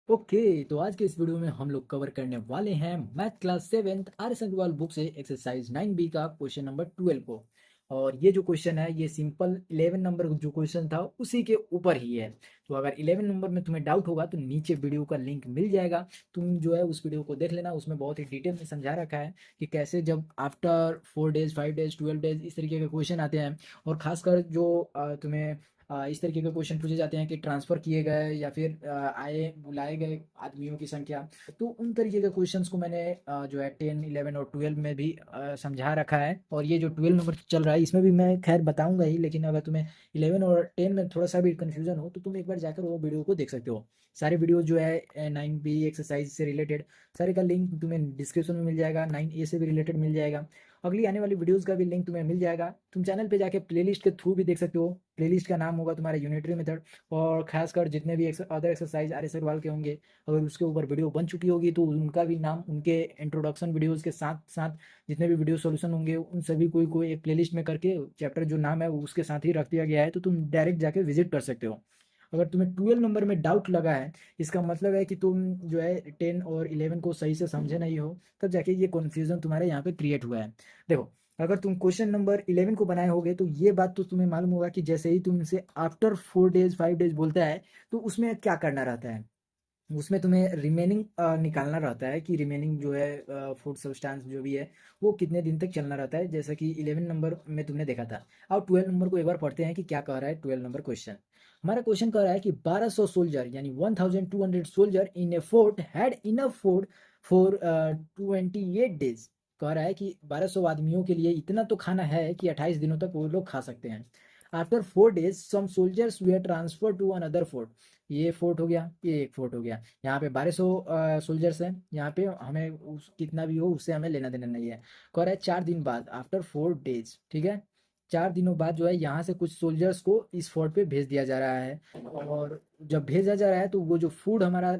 Okay, तो आज के इस वीडियो में हम लोग कवर करने वाले हैं math class 7th R S Aggarwal book से एक्सरसाइज 9B का क्वेश्चन नंबर 12 को। और ये जो क्वेश्चन है ये सिंपल 11 नंबर जो क्वेश्चन था उसी के ऊपर ही है। तो अगर 11 नंबर में तुम्हें डाउट होगा तो नीचे वीडियो का लिंक मिल जाएगा, तुम जो है उस वीडियो को देख लेना। उसमें बहुत ही डिटेल में समझा रखा है कि कैसे जब आफ्टर 4 डेज 5 डेज 12 डेज इस तरीके के क्वेश्चन आते हैं। और खासकर जो तुम्हें इस तरीके के क्वेश्चन पूछे जाते हैं कि ट्रांसफ़र किए गए या फिर आए बुलाए गए आदमियों की संख्या। तो उन तरीके के क्वेश्चंस को मैंने जो है 10 11 और 12 में भी समझा रखा है। और ये जो 12 नंबर चल रहा है इसमें भी मैं खैर बताऊंगा ही, लेकिन अगर तुम्हें 11 और 10 में थोड़ा सा भी कन्फ्यूजन हो तो तुम एक बार जाकर वो वीडियो को देख सकते हो। सारे वीडियो जो है 9B एक्सरसाइज से रिलेटेड सारे का लिंक तुम्हें डिस्क्रिप्शन में मिल जाएगा, 9A से भी रिलेटेड मिल जाएगा। अगली आने वाली वीडियोस का भी लिंक तुम्हें मिल जाएगा। तुम चैनल पे जाके प्लेलिस्ट के थ्रू भी देख सकते हो। प्लेलिस्ट का नाम होगा तुम्हारा यूनिटरी मेथड। और खासकर जितने भी other exercise R S Aggarwal के होंगे, अगर उसके ऊपर वीडियो बन चुकी होगी तो उनका भी नाम उनके इंट्रोडक्शन वीडियोस के साथ साथ जितने भी वीडियो सॉल्यूशन होंगे उन सभी को एक प्लेलिस्ट में करके चैप्टर जो नाम है वो उसके साथ ही रख दिया गया है, तो तुम डायरेक्ट जाके विजिट कर सकते हो। अगर तुम्हें 12 नंबर में डाउट लगा है, इसका मतलब है कि तुम जो है 10 और 11 को सही से समझे नहीं हो, तब जाके ये कन्फ्यूजन तुम्हारे यहाँ पे क्रिएट हुआ है। देखो, अगर तुम क्वेश्चन नंबर 11 को बनाए होगे तो ये बात तो तुम्हें मालूम होगा कि जैसे ही तुमसे आफ्टर 4 डेज 5 डेज बोलता है तो उसमें क्या करना रहता है। उसमें तुम्हें रिमेनिंग निकालना रहता है कि रिमेनिंग जो है फूड सब्सटेंस जो भी है वो कितने दिन तक चलना रहता है, जैसा कि 11 नंबर में तुमने देखा था। अब 12 नंबर को एक बार पढ़ते हैं कि क्या कह रहा है 12 नंबर क्वेश्चन। हमारा क्वेश्चन कह रहा है कि 1200 सोल्जर यानी 1200 soldier in A fort had enough food for 28 days. कह रहा है कि 1200 आदमियों के लिए इतना तो खाना है कि 28 दिनों तक वो लोग खा सकते हैं। आफ्टर 4 डेज सम सोल्जर्स वे ट्रांसफर टू अनदर फोर्ट। ये फोर्ट हो गया, ये एक फोर्ट हो गया। यहाँ पे 1200 सोल्जर्स हैं, यहाँ पे हमें कितना भी हो उससे हमें लेना देना नहीं है। कह रहा है 4 दिन बाद आफ्टर 4 डेज, ठीक है। 4 दिनों बाद जो है यहाँ से कुछ सोल्जर्स को इस फोर्ट पे भेज दिया जा रहा है। और जब भेजा जा रहा है तो वो जो फूड हमारा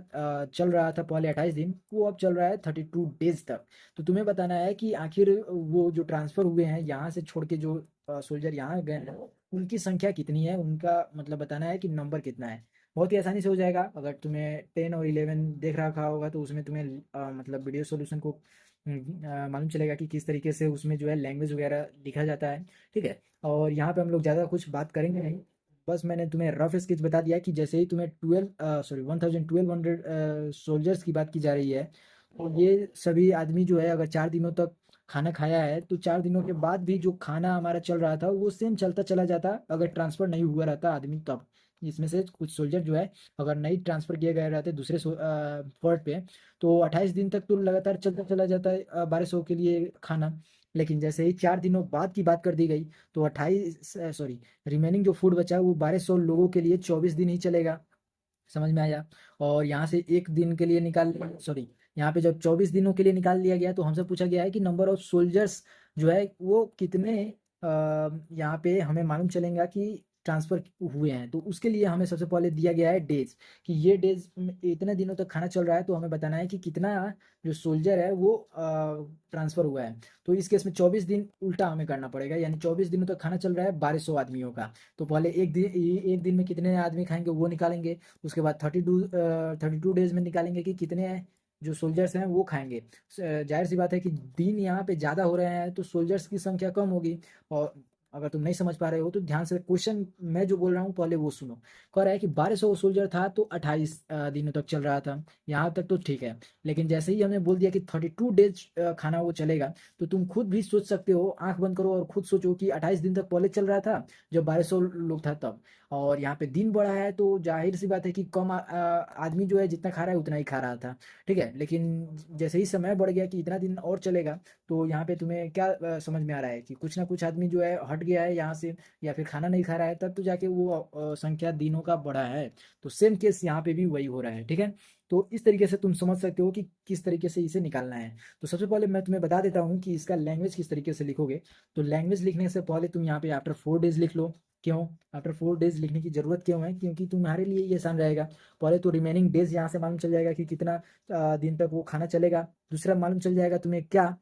चल रहा था पहले 28 दिन, वो अब चल रहा है 32 डेज तक। तो तुम्हें बताना है कि आखिर वो जो ट्रांसफ़र हुए हैं यहाँ से छोड़ के जो सोल्जर यहाँ गए हैं उनकी संख्या कितनी है, उनका मतलब बताना है कि नंबर कितना है। बहुत ही आसानी से हो जाएगा। अगर तुम्हें 10 और 11 देख रखा होगा तो उसमें तुम्हें मतलब वीडियो सॉल्यूशन को मालूम चलेगा कि किस तरीके से उसमें जो है लैंग्वेज वगैरह लिखा जाता है, ठीक है। और यहाँ पे हम लोग ज़्यादा कुछ बात करेंगे नहीं, बस मैंने तुम्हें रफ स्केच बता दिया कि जैसे ही तुम्हें 1200 सोल्जर्स की बात की जा रही है, तो ये सभी आदमी जो है अगर 4 दिनों तक खाना खाया है तो 4 दिनों के बाद भी जो खाना हमारा चल रहा था वो सेम चलता चला जाता अगर ट्रांसफ़र नहीं हुआ रहता आदमी तब। इसमें से कुछ सोल्जर जो है अगर नहीं ट्रांसफ़र किए गए रहते दूसरे फोर्ट पे तो 28 दिन तक तो लगातार चलता चला जाता है 1200 के लिए खाना। लेकिन जैसे ही 4 दिनों बाद की बात कर दी गई तो 28 रिमेनिंग जो फूड बचा वो 1200 लोगों के लिए 24 दिन ही चलेगा। समझ में आया। और यहाँ से एक दिन के लिए निकाल सॉरी यहाँ पे जब 24 दिनों के लिए निकाल लिया गया तो हमसे पूछा गया है कि नंबर ऑफ सोल्जर्स जो है वो कितने यहाँ पे हमें मालूम चलेगा कि ट्रांसफ़र हुए हैं। तो उसके लिए हमें सबसे पहले दिया गया है डेज, कि ये डेज इतने दिनों तक खाना चल रहा है तो हमें बताना है कि कितना जो सोल्जर है वो ट्रांसफ़र हुआ है। तो इस केस में 24 दिन उल्टा हमें करना पड़ेगा, यानी 24 दिनों तक खाना चल रहा है 1200 आदमियों का। तो पहले एक दिन में कितने आदमी खाएंगे वो निकालेंगे। उसके बाद 32 डेज में निकालेंगे कि कितने जो सोल्जर्स हैं वो खाएंगे। जाहिर सी बात है कि दिन यहाँ पे ज़्यादा हो रहे हैं तो सोल्जर्स की संख्या कम होगी। और अगर तुम नहीं समझ पा रहे हो तो ध्यान से क्वेश्चन मैं जो बोल रहा हूँ पहले वो सुनो। कह रहा है कि 1200 सोल्जर था तो 28 दिनों तक चल रहा था, यहाँ तक तो ठीक है। लेकिन जैसे ही हमने बोल दिया कि 32 डेज खाना वो चलेगा, तो तुम खुद भी सोच सकते हो, आंख बंद करो और खुद सोचो कि 28 दिन तक पहले चल रहा था जब 1200 लोग था तब। और यहाँ पे दिन बढ़ा है तो जाहिर सी बात है कि कम आदमी जो है जितना खा रहा है उतना ही खा रहा था, ठीक है। लेकिन जैसे ही समय बढ़ गया कि इतना दिन और चलेगा, तो यहाँ पे तुम्हें क्या समझ में आ रहा है कि कुछ ना कुछ आदमी जो है हट गया है यहाँ से या फिर खाना नहीं खा रहा है, तब तो जाके वो संख्या दिनों का बढ़ा है। तो सेम केस यहाँ पे भी वही हो रहा है, ठीक है। तो इस तरीके से तुम समझ सकते हो कि किस तरीके से इसे निकालना है। तो सबसे पहले मैं तुम्हें बता देता हूँ कि इसका लैंग्वेज किस तरीके से लिखोगे। तो लैंग्वेज लिखने से पहले तुम यहाँ पे आफ्टर 4 डेज लिख लो। क्यों आफ्टर 4 डेज लिखने की ज़रूरत क्यों है? क्योंकि तुम्हारे लिए ये आसान रहेगा। पहले तो रिमेनिंग डेज यहाँ से मालूम चल जाएगा कि कितना दिन तक वो खाना चलेगा। दूसरा मालूम चल जाएगा तुम्हें क्या,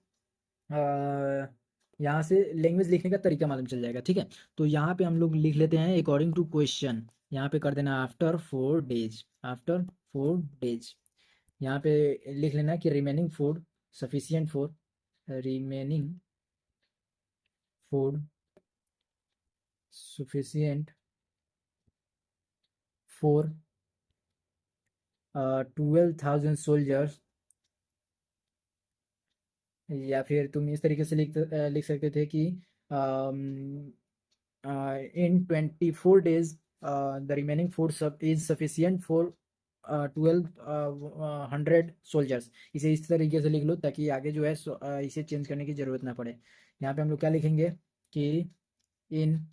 यहाँ से लैंग्वेज लिखने का तरीका मालूम चल जाएगा, ठीक है। तो यहाँ पे हम लोग लिख लेते हैं अकॉर्डिंग टू क्वेश्चन। यहाँ पे कर देना आफ्टर 4 डेज, आफ्टर 4 डेज। यहाँ पे लिख लेना कि remaining food sufficient for, remaining food sufficient for 12,000 soldiers. या फिर तुम इस तरीके से लिख सकते थे कि इन 24 days द रिमेनिंग फूड सब इज सफिशियंट फॉर 1200 सोल्जर्स। इसे इस तरीके से लिख लो ताकि आगे जो है इसे चेंज करने की ज़रूरत ना पड़े। यहाँ पे हम लोग क्या लिखेंगे कि इन,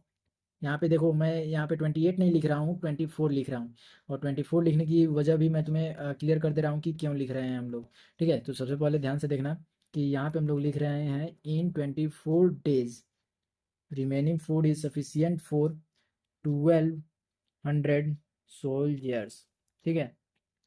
यहाँ पे देखो मैं यहाँ पे 28 नहीं लिख रहा हूँ, 24 लिख रहा हूँ। और 24 लिखने की वजह भी मैं तुम्हें क्लियर कर दे रहा हूँ कि क्यों लिख रहे हैं हम लोग। ठीक है, तो सबसे पहले ध्यान से देखना कि यहाँ पे हम लोग लिख रहे हैं इन 24 days remaining food is sufficient for 1200 soldiers. ठीक है,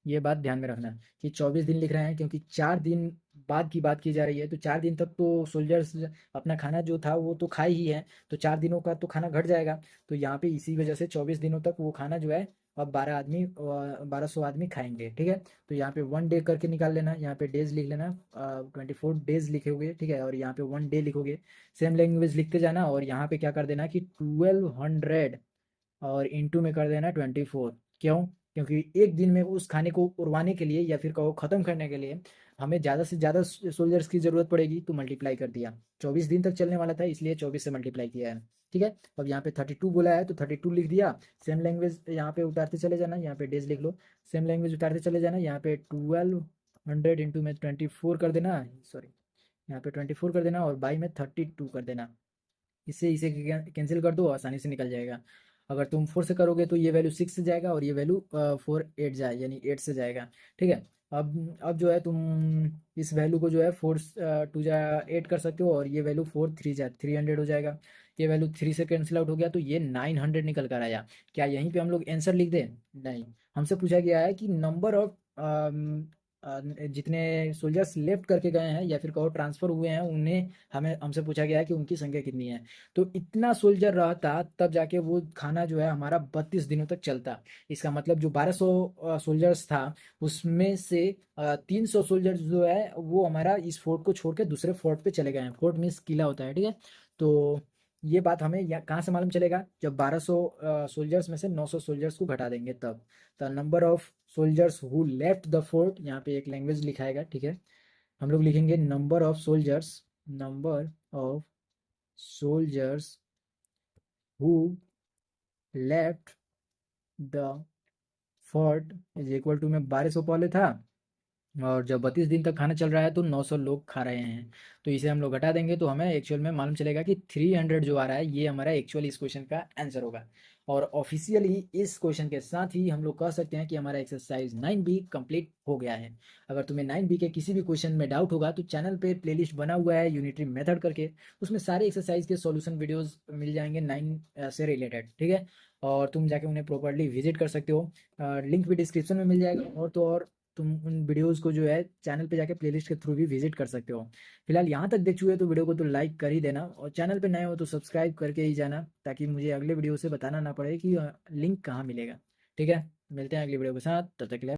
ये बात ध्यान में रखना कि 24 दिन लिख रहे हैं क्योंकि 4 दिन बाद की बात की जा रही है, तो 4 दिन तक तो सोल्जर्स अपना खाना जो था वो तो खाए ही है, तो 4 दिनों का तो खाना घट जाएगा। तो यहाँ पे इसी वजह से 24 दिनों तक वो खाना जो है अब 1200 आदमी खाएंगे। ठीक है, तो यहाँ पे 1 डे करके निकाल लेना, यहाँ पे डेज लिख लेना, 24 डेज लिखोगे। ठीक है, और यहाँ पे 1 डे लिखोगे, सेम लैंग्वेज लिखते जाना। और यहाँ पे क्या कर देना कि 1200 और इंटू में कर देना 24। क्यों? क्योंकि एक दिन में उस खाने को उड़वाने के लिए या फिर कहो ख़त्म करने के लिए हमें ज़्यादा से ज़्यादा सोल्जर्स की ज़रूरत पड़ेगी, तो मल्टीप्लाई कर दिया। 24 दिन तक चलने वाला था इसलिए 24 से मल्टीप्लाई किया है। ठीक है, अब यहाँ पे 32 बोला है तो 32 लिख दिया। सेम लैंग्वेज यहाँ पे उतारते चले जाना, यहाँ पे डेज लिख लो, सेम लैंग्वेज उतारते चले जाना। यहाँ पे 1200 इंटू में 24 कर देना, सॉरी यहाँ पे 24 कर देना और बाई में 32 कर देना। इससे इसे कैंसिल कर दो, आसानी से निकल जाएगा। अगर तुम 4 से करोगे तो ये वैल्यू 6 से जाएगा और ये वैल्यू 4 8 जाए यानी 8 से जाएगा। ठीक है, अब जो है तुम इस वैल्यू को जो है 4 2 जा 8 कर सकते हो और ये वैल्यू 4 3 जा 300 हो जाएगा। ये वैल्यू 3 से कैंसिल आउट हो गया तो ये 900 निकल कर आया। क्या यहीं पे हम लोग आंसर लिख दें? नहीं, हमसे पूछा गया है कि नंबर ऑफ जितने सोल्जर्स लेफ्ट करके गए हैं या फिर कहो ट्रांसफ़र हुए हैं उन्हें हमें हमसे पूछा गया है कि उनकी संख्या कितनी है। तो इतना सोल्जर रहता तब जाके वो खाना जो है हमारा 32 दिनों तक चलता। इसका मतलब जो 1200 सोल्जर्स था उसमें से 300 सोल्जर्स जो है वो हमारा इस फोर्ट को छोड़ के दूसरे फोर्ट पे चले गए हैं। फोर्ट मीन्स किला होता है। ठीक है, तो ये बात हमें कहाँ से मालूम चलेगा? जब 1200 सोल्जर्स में से 900 सोल्जर्स को घटा देंगे तब। The number of soldiers who left the fort, यहाँ पे एक लैंग्वेज लिखाएगा। ठीक है, हम लोग लिखेंगे number of soldiers, number of soldiers who left the fort is equal to में 1200 पहले था और जब 32 दिन तक खाना चल रहा है तो 900 लोग खा रहे हैं। तो इसे हम लोग हटा देंगे तो हमें एक्चुअल में मालूम चलेगा कि 300 जो आ रहा है ये हमारा एक्चुअल इस क्वेश्चन का आंसर होगा। और ऑफिशियली इस क्वेश्चन के साथ ही हम लोग कह सकते हैं कि हमारा एक्सरसाइज 9B कंप्लीट हो गया है। अगर तुम्हें 9B के किसी भी क्वेश्चन में डाउट होगा तो चैनल पे प्लेलिस्ट बना हुआ है यूनिटरी मेथड करके, उसमें सारे एक्सरसाइज के सॉल्यूशन वीडियोस मिल जाएंगे 9 से रिलेटेड। ठीक है, और तुम जाके उन्हें प्रॉपर्ली विजिट कर सकते हो, लिंक भी डिस्क्रिप्शन में मिल जाएगा। और तो और तुम उन वीडियोस को जो है चैनल पे जाके प्लेलिस्ट के थ्रू भी विजिट कर सकते हो। फिलहाल यहाँ तक देख चुके हो तो वीडियो को तो लाइक कर ही देना और चैनल पे नए हो तो सब्सक्राइब करके ही जाना ताकि मुझे अगले वीडियो से बताना ना पड़े कि लिंक कहाँ मिलेगा। ठीक है, मिलते हैं अगली वीडियो के साथ, तब तक के लिए।